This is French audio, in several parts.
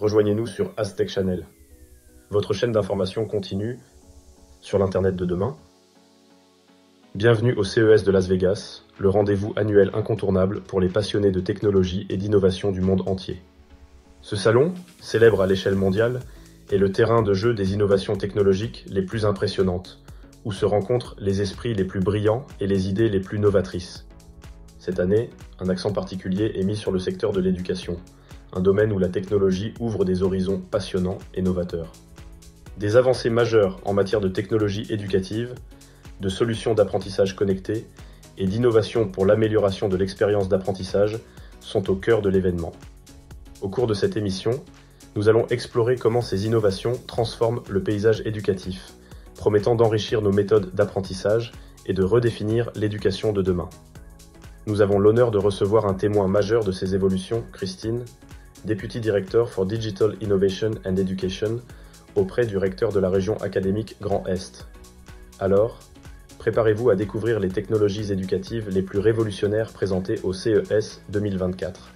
rejoignez-nous sur Aztec Channel, votre chaîne d'information continue sur l'Internet de demain. Bienvenue au CES de Las Vegas, le rendez-vous annuel incontournable pour les passionnés de technologie et d'innovation du monde entier. Ce salon, célèbre à l'échelle mondiale, est le terrain de jeu des innovations technologiques les plus impressionnantes, où se rencontrent les esprits les plus brillants et les idées les plus novatrices. Cette année, un accent particulier est mis sur le secteur de l'éducation, un domaine où la technologie ouvre des horizons passionnants et novateurs. Des avancées majeures en matière de technologie éducative, de solutions d'apprentissage connectées et d'innovation pour l'amélioration de l'expérience d'apprentissage sont au cœur de l'événement. Au cours de cette émission, nous allons explorer comment ces innovations transforment le paysage éducatif, promettant d'enrichir nos méthodes d'apprentissage et de redéfinir l'éducation de demain. Nous avons l'honneur de recevoir un témoin majeur de ces évolutions, Christine, Deputy Director for Digital Innovation and Education, auprès du recteur de la région académique Grand Est. Alors, préparez-vous à découvrir les technologies éducatives les plus révolutionnaires présentées au CES 2024.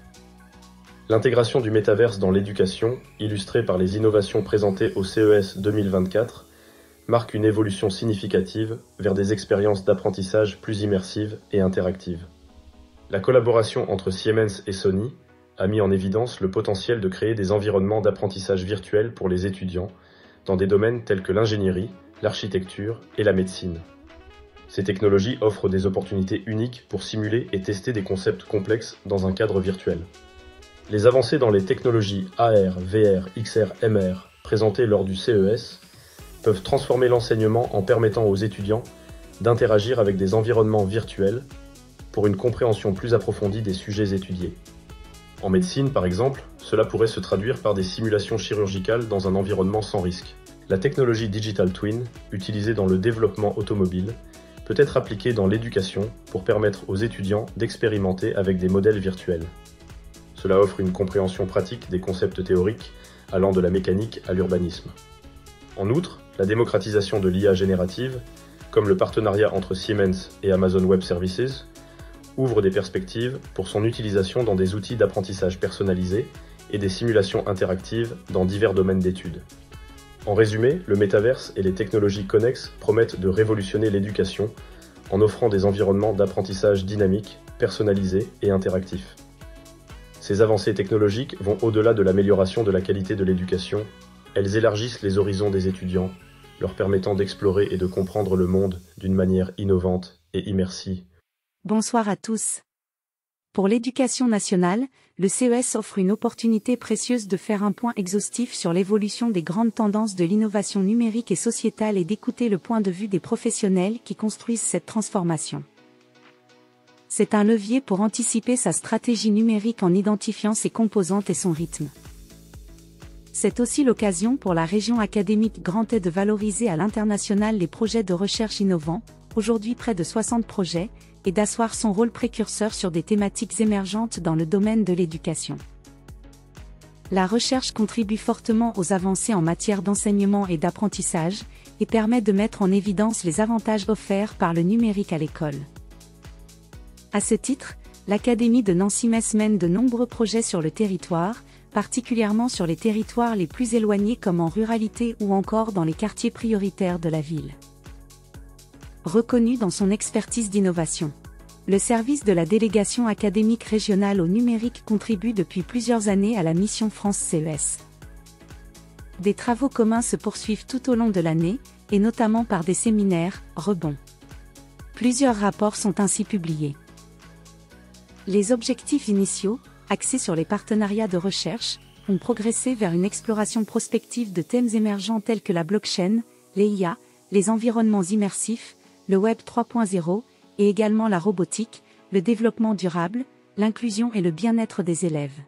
L'intégration du métaverse dans l'éducation, illustrée par les innovations présentées au CES 2024, marque une évolution significative vers des expériences d'apprentissage plus immersives et interactives. La collaboration entre Siemens et Sony a mis en évidence le potentiel de créer des environnements d'apprentissage virtuels pour les étudiants dans des domaines tels que l'ingénierie, l'architecture et la médecine. Ces technologies offrent des opportunités uniques pour simuler et tester des concepts complexes dans un cadre virtuel. Les avancées dans les technologies AR, VR, XR, MR présentées lors du CES peuvent transformer l'enseignement en permettant aux étudiants d'interagir avec des environnements virtuels pour une compréhension plus approfondie des sujets étudiés. En médecine, par exemple, cela pourrait se traduire par des simulations chirurgicales dans un environnement sans risque. La technologie Digital Twin, utilisée dans le développement automobile, peut être appliquée dans l'éducation pour permettre aux étudiants d'expérimenter avec des modèles virtuels. Cela offre une compréhension pratique des concepts théoriques allant de la mécanique à l'urbanisme. En outre, la démocratisation de l'IA générative, comme le partenariat entre Siemens et Amazon Web Services, ouvre des perspectives pour son utilisation dans des outils d'apprentissage personnalisés et des simulations interactives dans divers domaines d'études. En résumé, le métaverse et les technologies connexes promettent de révolutionner l'éducation en offrant des environnements d'apprentissage dynamiques, personnalisés et interactifs. Ces avancées technologiques vont au-delà de l'amélioration de la qualité de l'éducation, elles élargissent les horizons des étudiants, leur permettant d'explorer et de comprendre le monde d'une manière innovante et immersive. Bonsoir à tous. Pour l'éducation nationale, le CES offre une opportunité précieuse de faire un point exhaustif sur l'évolution des grandes tendances de l'innovation numérique et sociétale et d'écouter le point de vue des professionnels qui construisent cette transformation. C'est un levier pour anticiper sa stratégie numérique en identifiant ses composantes et son rythme. C'est aussi l'occasion pour la région académique Grand Est de valoriser à l'international les projets de recherche innovants, aujourd'hui près de 60 projets, et d'asseoir son rôle précurseur sur des thématiques émergentes dans le domaine de l'éducation. La recherche contribue fortement aux avancées en matière d'enseignement et d'apprentissage, et permet de mettre en évidence les avantages offerts par le numérique à l'école. À ce titre, l'Académie de Nancy-Metz mène de nombreux projets sur le territoire, particulièrement sur les territoires les plus éloignés comme en ruralité ou encore dans les quartiers prioritaires de la ville. Reconnu dans son expertise d'innovation, le service de la délégation académique régionale au numérique contribue depuis plusieurs années à la mission France CES. Des travaux communs se poursuivent tout au long de l'année, et notamment par des séminaires, rebonds. Plusieurs rapports sont ainsi publiés. Les objectifs initiaux, axés sur les partenariats de recherche, ont progressé vers une exploration prospective de thèmes émergents tels que la blockchain, les IA, les environnements immersifs, le Web 3.0, et également la robotique, le développement durable, l'inclusion et le bien-être des élèves.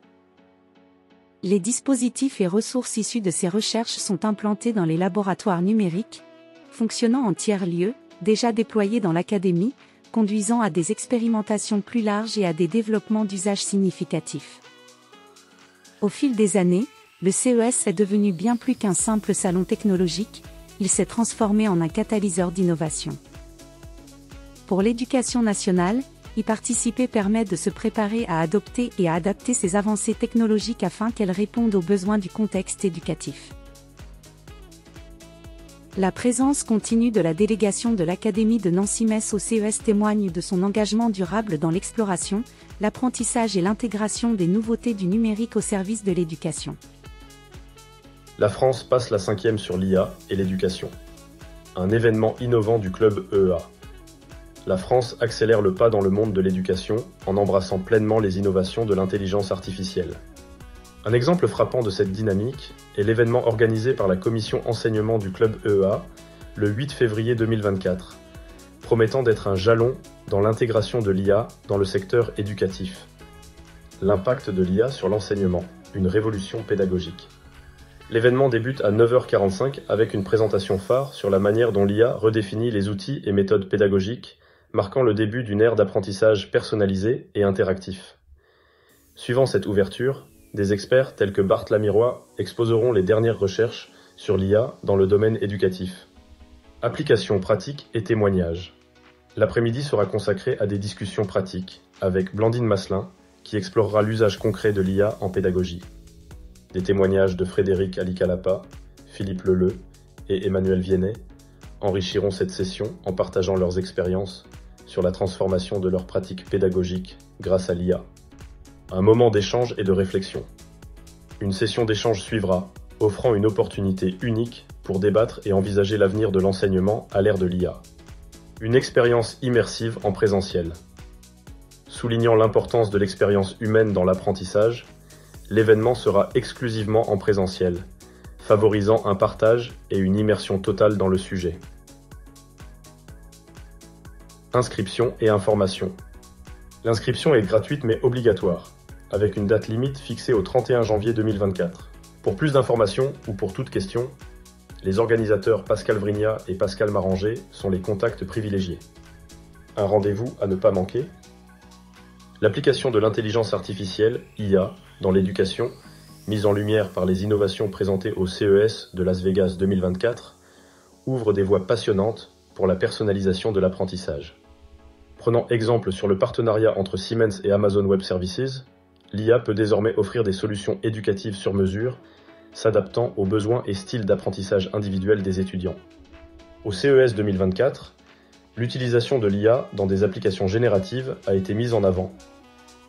Les dispositifs et ressources issus de ces recherches sont implantés dans les laboratoires numériques, fonctionnant en tiers-lieux, déjà déployés dans l'académie, conduisant à des expérimentations plus larges et à des développements d'usages significatifs. Au fil des années, le CES est devenu bien plus qu'un simple salon technologique, il s'est transformé en un catalyseur d'innovation. Pour l'éducation nationale, Y participer permet de se préparer à adopter et à adapter ces avancées technologiques afin qu'elles répondent aux besoins du contexte éducatif. La présence continue de la délégation de l'Académie de Nancy-Metz au CES témoigne de son engagement durable dans l'exploration, l'apprentissage et l'intégration des nouveautés du numérique au service de l'éducation. La France passe la 5e sur l'IA et l'éducation. Un événement innovant du club EEA. La France accélère le pas dans le monde de l'éducation en embrassant pleinement les innovations de l'intelligence artificielle. Un exemple frappant de cette dynamique est l'événement organisé par la commission enseignement du club EEA le 8 février 2024, promettant d'être un jalon dans l'intégration de l'IA dans le secteur éducatif. L'impact de l'IA sur l'enseignement, une révolution pédagogique. L'événement débute à 9h45 avec une présentation phare sur la manière dont l'IA redéfinit les outils et méthodes pédagogiques, marquant le début d'une ère d'apprentissage personnalisé et interactif. Suivant cette ouverture, des experts tels que Bart Lamirois exposeront les dernières recherches sur l'IA dans le domaine éducatif. Applications pratiques et témoignages. L'après-midi sera consacré à des discussions pratiques avec Blandine Masselin qui explorera l'usage concret de l'IA en pédagogie. Des témoignages de Frédéric Alicalapa, Philippe Leleu et Emmanuel Viennet enrichiront cette session en partageant leurs expériences sur la transformation de leurs pratiques pédagogiques grâce à l'IA. Un moment d'échange et de réflexion. Une session d'échange suivra, offrant une opportunité unique pour débattre et envisager l'avenir de l'enseignement à l'ère de l'IA. Une expérience immersive en présentiel. Soulignant l'importance de l'expérience humaine dans l'apprentissage, l'événement sera exclusivement en présentiel, favorisant un partage et une immersion totale dans le sujet. Inscription et information. L'inscription est gratuite mais obligatoire, avec une date limite fixée au 31 janvier 2024. Pour plus d'informations ou pour toute question, les organisateurs Pascal Vrigna et Pascal Maranger sont les contacts privilégiés. Un rendez-vous à ne pas manquer. L'application de l'intelligence artificielle, IA, dans l'éducation, mise en lumière par les innovations présentées au CES de Las Vegas 2024, ouvre des voies passionnantes pour la personnalisation de l'apprentissage. Prenant exemple sur le partenariat entre Siemens et Amazon Web Services, l'IA peut désormais offrir des solutions éducatives sur mesure, s'adaptant aux besoins et styles d'apprentissage individuels des étudiants. Au CES 2024, l'utilisation de l'IA dans des applications génératives a été mise en avant,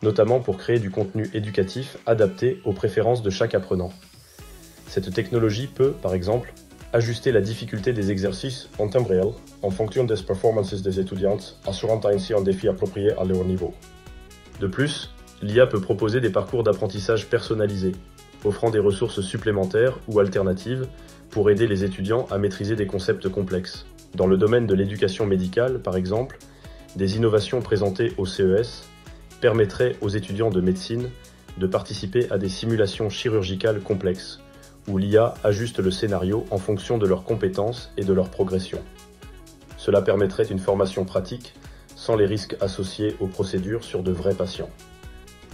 notamment pour créer du contenu éducatif adapté aux préférences de chaque apprenant. Cette technologie peut, par exemple, ajuster la difficulté des exercices en temps réel en fonction des performances des étudiants, assurant ainsi un défi approprié à leur niveau. De plus, l'IA peut proposer des parcours d'apprentissage personnalisés, offrant des ressources supplémentaires ou alternatives pour aider les étudiants à maîtriser des concepts complexes. Dans le domaine de l'éducation médicale, par exemple, des innovations présentées au CES permettraient aux étudiants de médecine de participer à des simulations chirurgicales complexes, où l'IA ajuste le scénario en fonction de leurs compétences et de leur progression. Cela permettrait une formation pratique sans les risques associés aux procédures sur de vrais patients.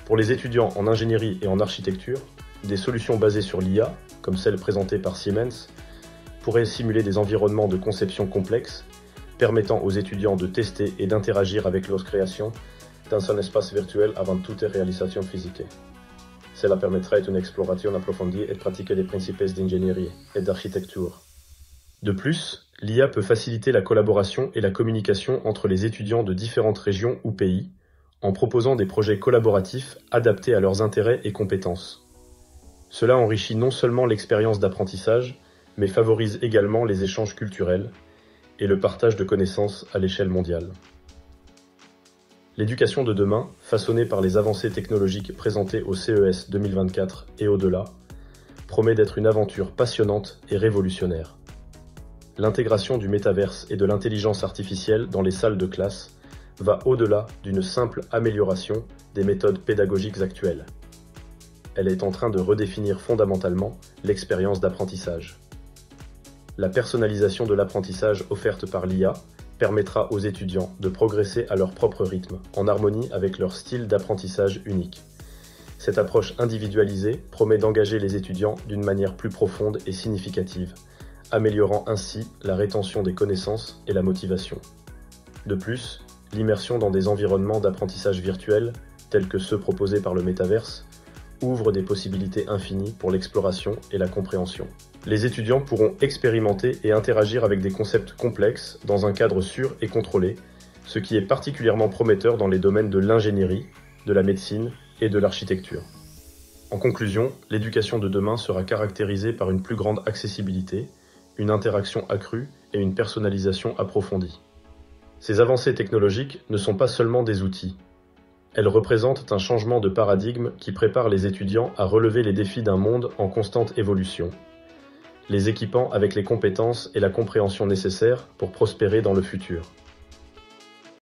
Pour les étudiants en ingénierie et en architecture, des solutions basées sur l'IA, comme celle présentée par Siemens, pourraient simuler des environnements de conception complexes, permettant aux étudiants de tester et d'interagir avec leur création dans un espace virtuel avant toute réalisation physique. Cela permettrait une exploration approfondie et pratique des principes d'ingénierie et d'architecture. De plus, l'IA peut faciliter la collaboration et la communication entre les étudiants de différentes régions ou pays, en proposant des projets collaboratifs adaptés à leurs intérêts et compétences. Cela enrichit non seulement l'expérience d'apprentissage, mais favorise également les échanges culturels et le partage de connaissances à l'échelle mondiale. L'éducation de demain, façonnée par les avancées technologiques présentées au CES 2024 et au-delà, promet d'être une aventure passionnante et révolutionnaire. L'intégration du métaverse et de l'intelligence artificielle dans les salles de classe va au-delà d'une simple amélioration des méthodes pédagogiques actuelles. Elle est en train de redéfinir fondamentalement l'expérience d'apprentissage. La personnalisation de l'apprentissage offerte par l'IA permettra aux étudiants de progresser à leur propre rythme, en harmonie avec leur style d'apprentissage unique. Cette approche individualisée promet d'engager les étudiants d'une manière plus profonde et significative, améliorant ainsi la rétention des connaissances et la motivation. De plus, l'immersion dans des environnements d'apprentissage virtuel, tels que ceux proposés par le métaverse, ouvre des possibilités infinies pour l'exploration et la compréhension. Les étudiants pourront expérimenter et interagir avec des concepts complexes dans un cadre sûr et contrôlé, ce qui est particulièrement prometteur dans les domaines de l'ingénierie, de la médecine et de l'architecture. En conclusion, l'éducation de demain sera caractérisée par une plus grande accessibilité, une interaction accrue et une personnalisation approfondie. Ces avancées technologiques ne sont pas seulement des outils. Elles représentent un changement de paradigme qui prépare les étudiants à relever les défis d'un monde en constante évolution, les équipant avec les compétences et la compréhension nécessaires pour prospérer dans le futur.